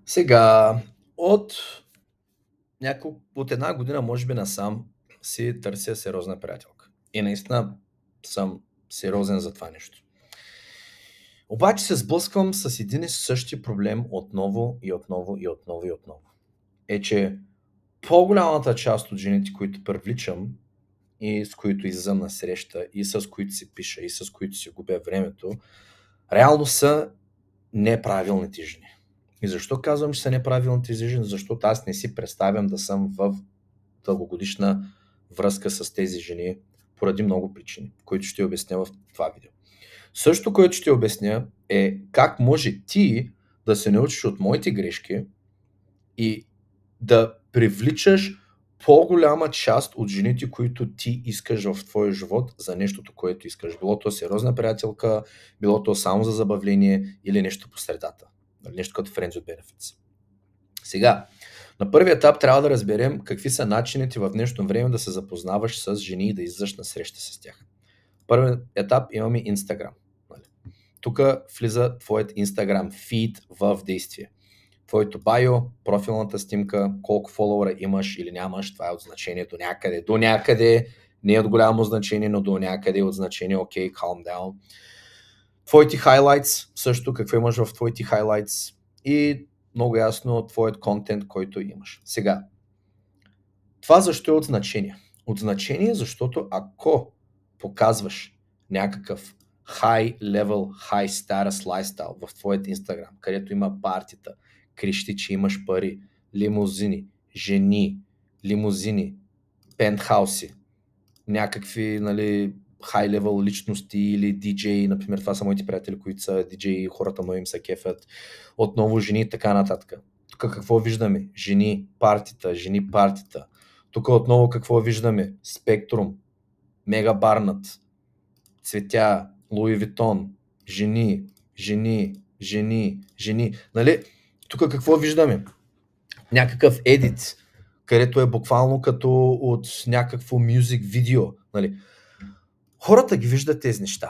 Сега, от една година, може би насам, си търся сериозна приятелка. И наистина съм сериозен за това нещо. Обаче се сблъсквам с един и същи проблем отново и отново и отново и отново. Че по-голямата част от жените, които привличам и с които излизам на среща, и с които си пиша, и с които си губя времето, реално са неправилните жени. И защо казвам, че са неправилните жени? Защото аз не си представям да съм в дългогодишна връзка с тези жени поради много причини, които ще обясня в това видео. Също, което ще обясня, е как може ти да се научиш от моите грешки и да привличаш по-голяма част от жените, които ти искаш в твоя живот за нещото, което искаш. Било то сериозна приятелка, било то само за забавление или нещо по средата. Нещо като Friends with Benefits. Сега, на първият етап трябва да разберем какви са начините в днешно време да се запознаваш с жени и да излизаш на среща с тях. Първият етап имаме Instagram. Тук влиза твоят Instagram фид в действие. Твоето байо, профилната снимка, колко фолуъра имаш или нямаш, това е от значение до някъде. До някъде, не е от голямо значение, но до някъде е от значение, окей, calm down. Твоите highlights, също какво имаш в твоите highlights и много ясно твоят контент, който имаш. Сега, това защо е от значение? От значение, защото ако показваш някакъв high level, high status lifestyle в твоят Instagram, където има партита, крещи, че имаш пари, лимузини, жени, пентхауси, някакви, high level личности или диджеи, например, това са моите приятели, които са диджеи, хората му им са кефят, отново жени и така нататък. Тук какво виждаме? Жени партита. Тук отново какво виждаме? Спектрум, Мега Барнат, цветя, Луи Витон, жени. Тук какво виждаме? Някакъв едит, където е буквално като от някакво мюзик видео. Хората ги виждат тези неща.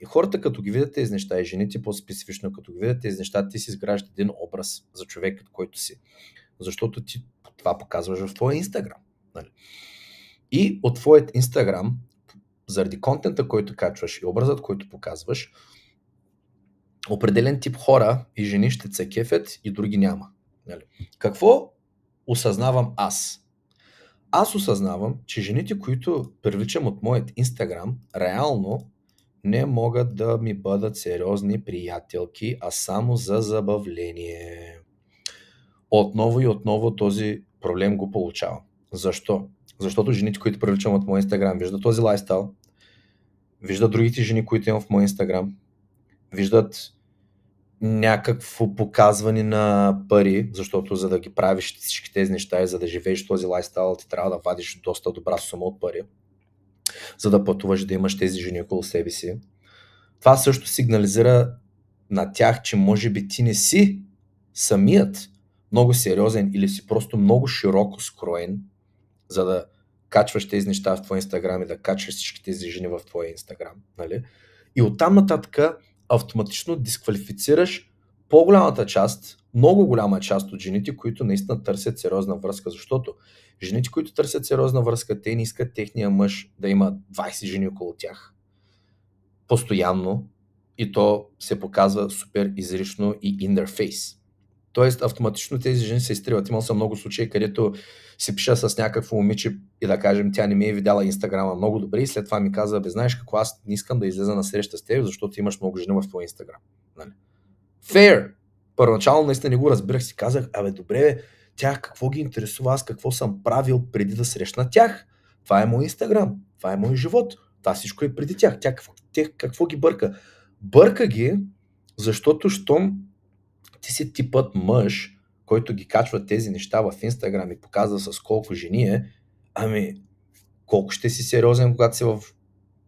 И хората като ги видят тези неща, и жените по-специфично като ги видят тези неща, ти си изграждаш един образ за човекът, който си. Защото ти това показваш в твоя Инстаграм. И от твоят Инстаграм, заради контента, който качваш и образът, който показваш, определен тип хора и жени ще се кефят и други няма. Какво осъзнавам аз? Аз осъзнавам, че жените, които привличам от моят Инстаграм, реално не могат да ми бъдат сериозни приятелки, а само за забавление. Отново и отново този проблем го получавам. Защо? Защото жените, които привличам от моя Инстаграм, виждат този лайфстайл, виждат другите жени, които имам в моя Инстаграм, виждат някакво показване на пари, защото за да ги правиш всички тези неща и за да живееш този лайфстайл, ти трябва да вадиш доста добра сума от пари, за да пътуваш, да имаш тези жени около себе си. Това също сигнализира на тях, че може би ти не си самият много сериозен или си просто много широко скроен, за да качваш тези неща в твоя Инстаграм и да качваш всички тези жени в твоя Инстаграм. И оттам нататък автоматично дисквалифицираш по-голямата част, много голяма част от жените, които наистина търсят сериозна връзка, защото жените, които търсят сериозна връзка, те не искат техния мъж да има 20 жени около тях постоянно и то се показва супер изрично и in their face. Тоест автоматично тези жени се изтриват. Имал съм много случаи, където си пиша с някакво момиче и да кажем, тя не ми е видяла Инстаграма много добре и след това ми казва, знаеш какво, аз не искам да излеза на среща с теб, защото имаш много жени в твоя Инстаграм. Fair! Първоначално наистина не го разбирах, си казах, добре, тях какво ги интересува, аз какво съм правил преди да срещна тях? Това е мой Инстаграм, това е мой живот, това всичко е преди тях. Тя какво ги бърка? Бърка ги, защото щом ти си типът мъж, който ги качва тези неща в Инстаграм и показва с колко жени е, колко ще си сериозен, когато си в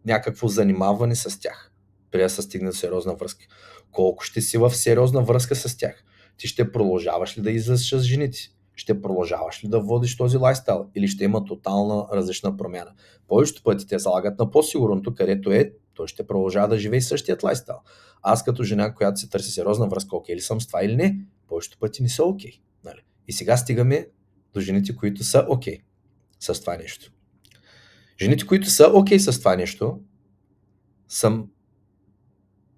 някакво занимаване с тях, преди да се стигне до сериозна връзка. Колко ще си в сериозна връзка с тях? Ти ще продължаваш ли да излизаш с жените? Ще продължаваш ли да водиш този лайфстайл? Или ще има тотална различна промяна? Повечето пъти те залагат на по-сигурното, където той ще продължава да живее същият лайфстайл. Аз като жена, която се търси сериозна връзка, окей ли съм с това или не? повечето пъти не са окей. Нали? И сега стигаме до жените, които са окей с това нещо. Жените, които са окей с това нещо, съм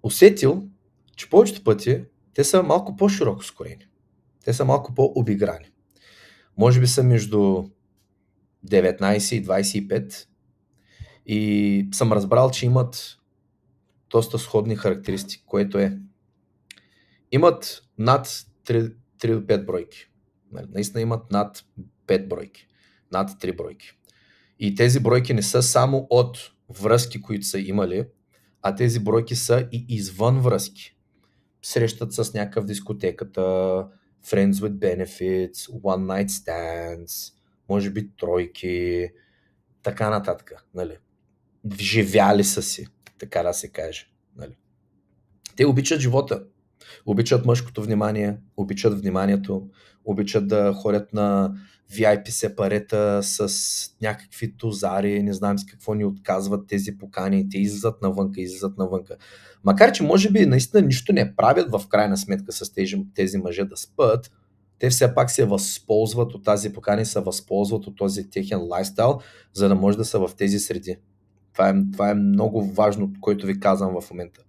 усетил, че повечето пъти те са малко по-широко скорени. Те са малко по-обиграни. Може би са между 19 и 25 и съм разбрал, че имат доста сходни характеристики, което е имат над 3 до 5 бройки. Наистина имат над 5 бройки, над 3 бройки. И тези бройки не са само от връзки, които са имали, а тези бройки са и извън връзки. Срещат с някакъв дискотеката, friends with benefits, one night stands, може би тройки, така нататък. Нали? Вживяли са си, така да се каже. Нали? Те обичат живота, обичат мъжкото внимание, обичат вниманието, обичат да ходят на VIP сепарета с някакви тузари, не знам с какво ни отказват тези покани, те излизат навънка. Макар че може би наистина нищо не правят в крайна сметка с тези мъже да спят, те все пак се възползват от тази покани, се възползват от този техен лайфстайл, за да може да са в тези среди. Това е много важно, което ви казвам в момента.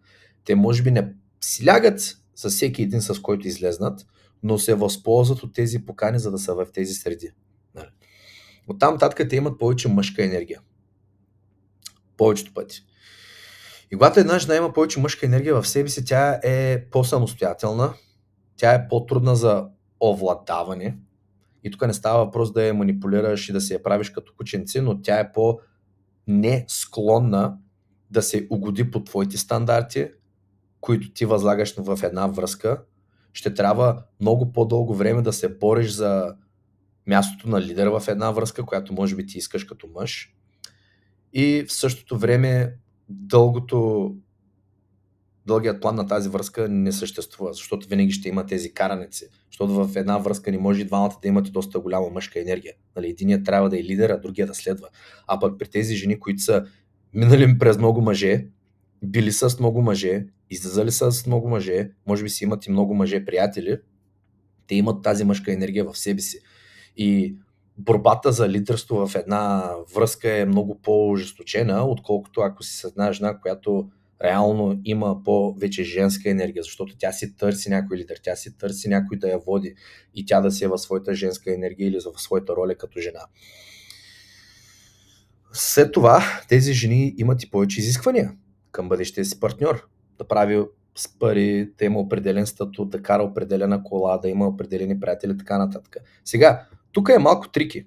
Те може би не си лягат с всеки един, с който излезнат, но се възползват от тези покани, за да са в тези среди. Оттам нататък те имат повече мъжка енергия. Повечето пъти. И когато една жена има повече мъжка енергия в себе си, тя е по-самостоятелна, тя е по-трудна за овладаване. И тук не става въпрос да я манипулираш и да се я правиш като кученце, но тя е по-не склонна да се угоди по твоите стандарти, които ти възлагаш в една връзка. Ще трябва много по-дълго време да се бориш за мястото на лидер в една връзка, която може би ти искаш като мъж. И в същото време дългият план на тази връзка не съществува, защото винаги ще има тези караници. Защото в една връзка не може и двамата да имате доста голяма мъжка енергия. Нали, единият трябва да е лидер, а другия да следва. А пък при тези жени, които са минали през много мъже, били с много мъже, излизали с много мъже, може би си имат и много мъже приятели, те имат тази мъжка енергия в себе си. И борбата за лидерство в една връзка е много по-ожесточена, отколкото ако си с една жена, която реално има повече женска енергия, защото тя си търси някой лидер, тя си търси някой да я води и тя да си е в своята женска енергия или в своята роля като жена. След това тези жени имат и повече изисквания към бъдещия си партньор. Да прави с пари, да има определен статут, да кара определена кола, да има определени приятели, така нататък. Сега, тук е малко трики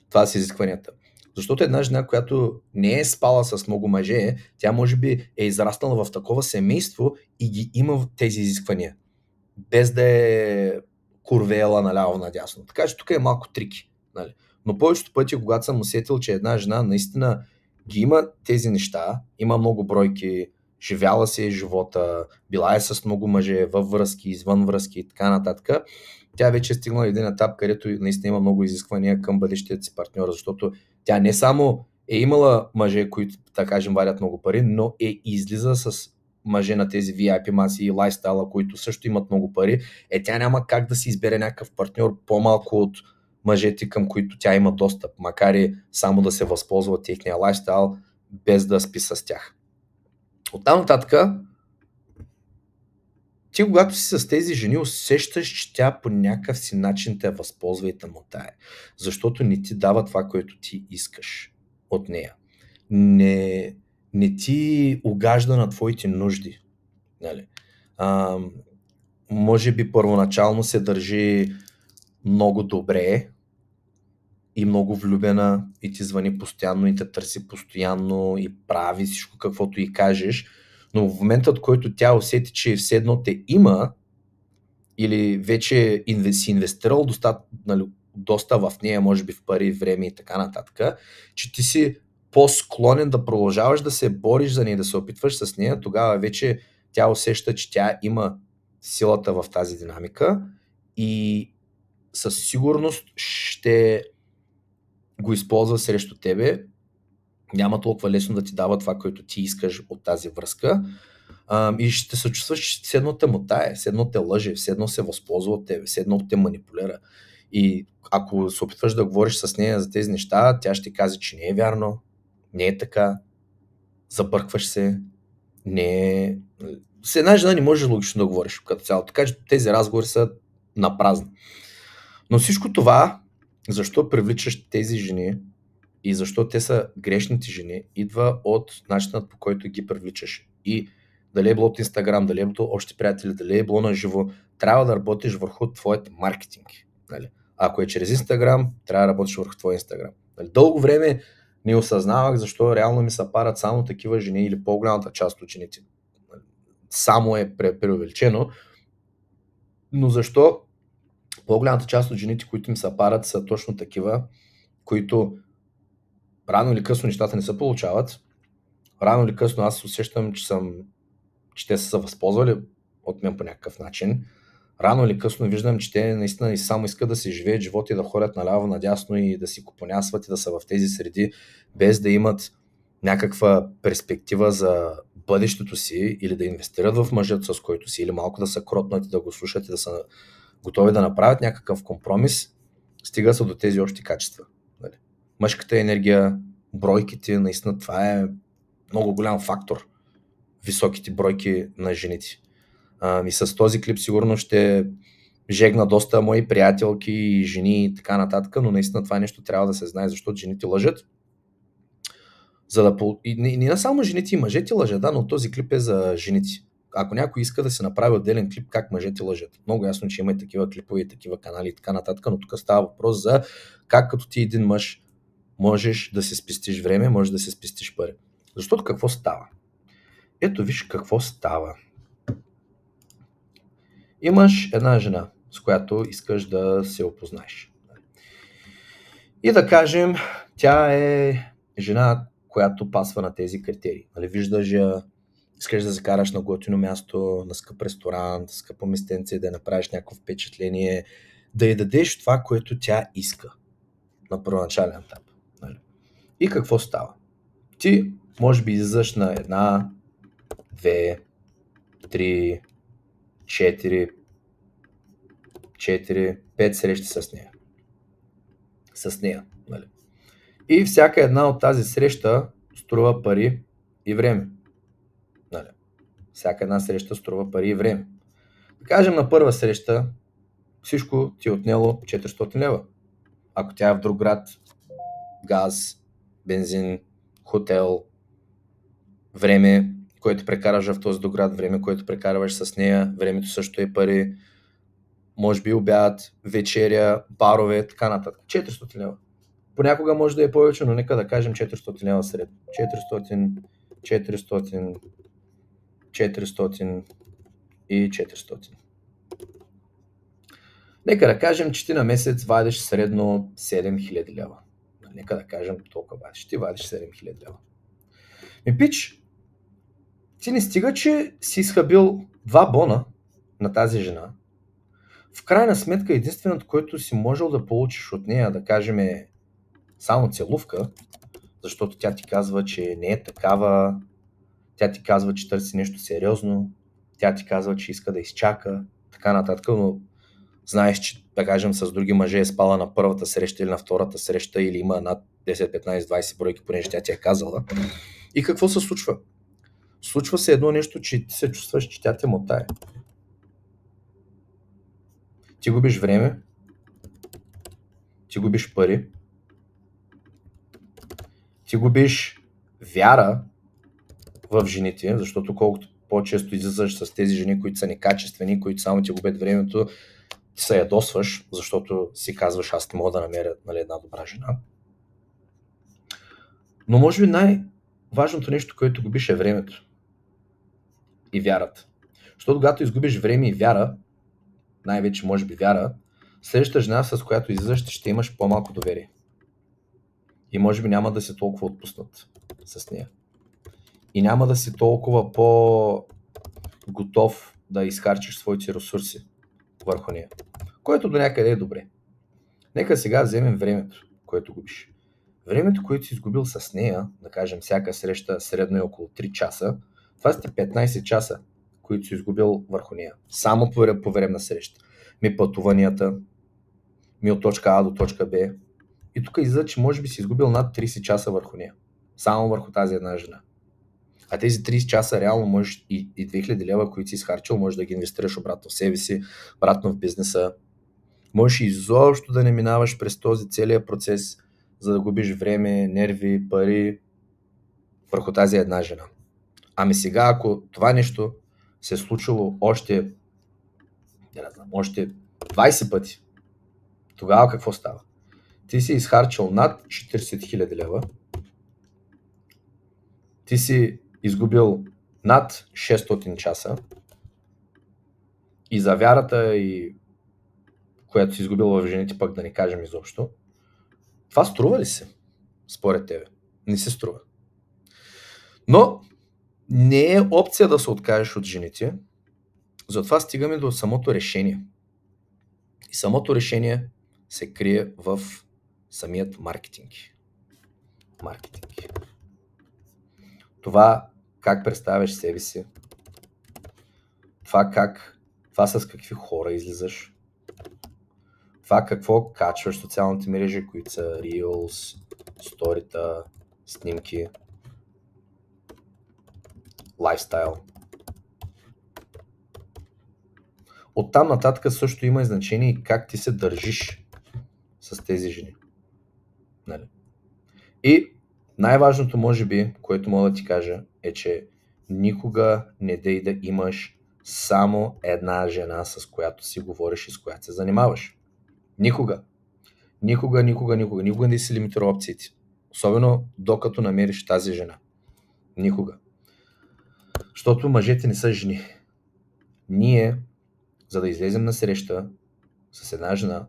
това с изискванията. Защото една жена, която не е спала с много мъже, тя може би е израснала в такова семейство и ги има тези изисквания. Без да е курвела наляво надясно. Така че тук е малко трики. Нали? Но повечето пъти, когато съм усетил, че една жена наистина ги има тези неща, има много бройки, живяла си е живота, била е с много мъже, във връзки, извън връзки и така нататък, тя вече е стигнала един етап, където наистина има много изисквания към бъдещият си партньор, защото тя не само е имала мъже, които, да кажем, вадят много пари, но излиза с мъже на тези VIP маси и лайфстайла, които също имат много пари. Тя няма как да си избере някакъв партньор по-малко от мъжете, към които тя има достъп, макар и само да се възползва от техния лайфстайл, без да спи с тях. Оттам нататък, ти когато си с тези жени, усещаш, че тя по някакъв си начин те възползва и те мотае. Защото не ти дава това, което ти искаш от нея. Не ти угажда на твоите нужди. Нали? Може би първоначално се държи много добре и много влюбена и ти звъни постоянно и те търси постоянно и прави всичко каквото и кажеш, но в момента, в който тя усети, че все едно те има или вече си инвестирал доста в нея, може би в пари, време и така нататък, че ти си по-склонен да продължаваш да се бориш за нея, да се опитваш с нея, тогава вече тя усеща, че тя има силата в тази динамика и със сигурност ще го използва срещу тебе. Няма толкова лесно да ти дава това, което ти искаш от тази връзка. И ще се чувстваш, че все едно те мотае, все едно те лъже, все едно се възползва от тебе, все едно те манипулира. И ако се опитваш да говориш с нея за тези неща, тя ще каже, че не е вярно, не е така, забъркваш се, не е... С една жена не можеш логично да говориш като цяло, така че тези разговори са на празно. Но всичко това, защо привличаш тези жени и защо те са грешните жени, идва от начинът, по който ги привличаш. И дали е било от Инстаграм, дали е било още приятели, дали е било на живо, трябва да работиш върху твоят маркетинг. Нали? Ако е чрез Инстаграм, трябва да работиш върху твоя Инстаграм. Нали? Дълго време не осъзнавах защо реално ми се парат само такива жени или по-голямата част от жените. Само е преувеличено, но защо по-голямата част от жените, които ми се парат, са точно такива, които рано или късно нещата не се получават. Рано или късно аз усещам, че те са се възползвали от мен по някакъв начин. Рано или късно виждам, че те наистина само искат да си живеят живота и да ходят наляво, надясно и да си купонясват и да са в тези среди, без да имат някаква перспектива за бъдещето си или да инвестират в мъжът, с който си, или малко да са кротнати, да го слушат и да са готови да направят някакъв компромис, стига са до тези общи качества. Мъжката енергия, бройките, наистина това е много голям фактор. Високите бройки на жените. И с този клип сигурно ще жегна доста мои приятелки и жени и така нататък, но наистина това нещо трябва да се знае, защото жените лъжат. И не само жените и мъжете лъжат, да, но този клип е за жените. Ако някой иска да се направи отделен клип как мъжете лъжат. Много ясно, че има и такива клипове, и такива канали и така нататък, но тук става въпрос за как като ти един мъж можеш да се спестиш време, можеш да се спестиш пари. Защото какво става? Ето виж какво става. Имаш една жена, с която искаш да се опознаеш. И да кажем, тя е жена, която пасва на тези критерии. Нали, виждаш я, искаш да закараш на готино място, на скъп ресторант, скъпо местенце, да направиш някакво впечатление, да й дадеш това, което тя иска на първоначален етап. Нали. И какво става? Ти може би излизаш на една, две, три, четири, пет срещи с нея. С нея. Нали. И всяка една от тази среща струва пари и време. Нали. Всяка една среща струва пари и време. Да кажем, на първа среща всичко ти е отнело 400 лева. Ако тя е в друг град, газ, бензин, хотел, време, което прекараш в този друг град, време, което прекарваш с нея, времето също е пари, може би обяд, вечеря, барове, така нататък. 400 лева. Понякога може да е повече, но нека да кажем 400 лева средно. 400 и 400. Нека да кажем, че ти на месец вадиш средно 7000 лева. Нека да кажем толкова вадиш. Ти вадиш 7000 лева. Пич, ти не стига, че си изхабил 2 бона на тази жена. В крайна сметка единственото, което си можел да получиш от нея, да кажем, е само целувка, защото тя ти казва, че не е такава, тя ти казва, че търси нещо сериозно, тя ти казва, че иска да изчака, така нататък, но знаеш, че, да кажем, с други мъже е спала на първата среща или на втората среща или има над 10, 15, 20 бройки, понеже тя ти е казала. И какво се случва? Случва се едно нещо, че ти се чувстваш, че тя те мотае. Ти губиш време, ти губиш пари, ти губиш вяра в жените, защото колкото по-често излизаш с тези жени, които са некачествени, които само ти губят времето, ти се ядосваш, защото си казваш, аз не мога да намеря, нали, една добра жена. Но може би най-важното нещо, което губиш, е времето и вярата. Защото когато изгубиш време и вяра, най-вече може би вяра, следващата жена, с която излизаш, ще имаш по-малко доверие. И може би няма да си толкова отпуснат с нея. И няма да си толкова по-готов да изхарчиш своите ресурси върху нея. Което до някъде е добре. Нека сега вземем времето, което губиш. Времето, което си изгубил с нея, да кажем всяка среща средно е около 3 часа, Това са ти 15 часа, които си изгубил върху нея. Само по време на среща. Ми пътуванията, ми от точка А до точка Б. И тук излиза, че може би си изгубил над 30 часа върху нея. Само върху тази една жена. А тези 30 часа реално можеш и 2000 лева, които си изхарчил, можеш да ги инвестираш обратно в себе си, обратно в бизнеса. Можеш изобщо да не минаваш през този целият процес, за да губиш време, нерви, пари върху тази една жена. Ами сега, ако това нещо се е случило още 20 пъти, тогава какво става? Ти си изхарчил над 40 000 лева, ти си изгубил над 600 часа и за вярата, и която си изгубил в жените, пък да не кажем изобщо, това струва ли се според тебе? Не се струва. Но не е опция да се откажеш от жените, затова стигаме до самото решение. И самото решение се крие в самият маркетинг. Това как представяш себе си, това с какви хора излизаш, това какво качваш в социалните мрежи, които са Reels, сторита, снимки, лайфстайл. Оттам нататък също има и значение и как ти се държиш с тези жени. Нали? И най-важното, може би, което мога да ти кажа, е, че никога не дей да имаш само една жена, с която си говориш и с която се занимаваш. Никога. Никога не си лимитира опциите. Особено докато намериш тази жена. Никога. Защото мъжете не са жени. Ние, за да излезем на среща с една жена,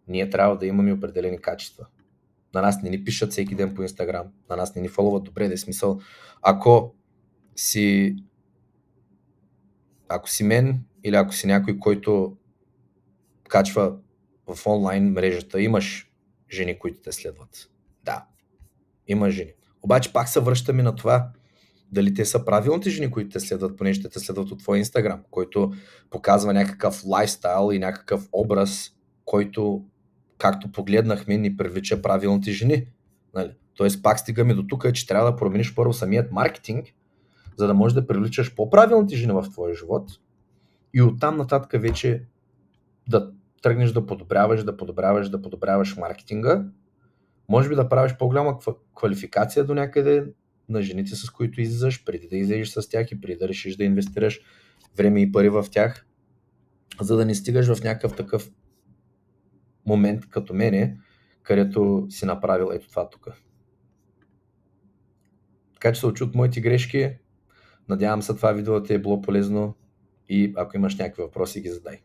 ние трябва да имаме определени качества. На нас не ни пишат всеки ден по Инстаграм, на нас не ни фоловат, добре, да е смисъл. Ако си мен или ако си някой, който качва в онлайн мрежата, имаш жени, които те следват. Да, имаш жени. Обаче пак се връщаме на това, дали те са правилните жени, които те следват, понеже те следват от твоя Инстаграм, който показва някакъв лайфстайл и някакъв образ, който, както погледнахме, ни привлича правилните жени. Нали? Тоест пак стигаме до тук, че трябва да промениш първо самият маркетинг, за да можеш да привличаш по-правилните жени в твоя живот и оттам нататък вече да тръгнеш да подобряваш маркетинга, може би да правиш по-голяма квалификация до някъде на жените, с които излизаш, преди да излезеш с тях и преди да решиш да инвестираш време и пари в тях, за да не стигаш в някакъв такъв момент като мене, където си направил ето това тук. Така че се учи от моите грешки. Надявам се това видео да ти е било полезно и ако имаш някакви въпроси, ги задай.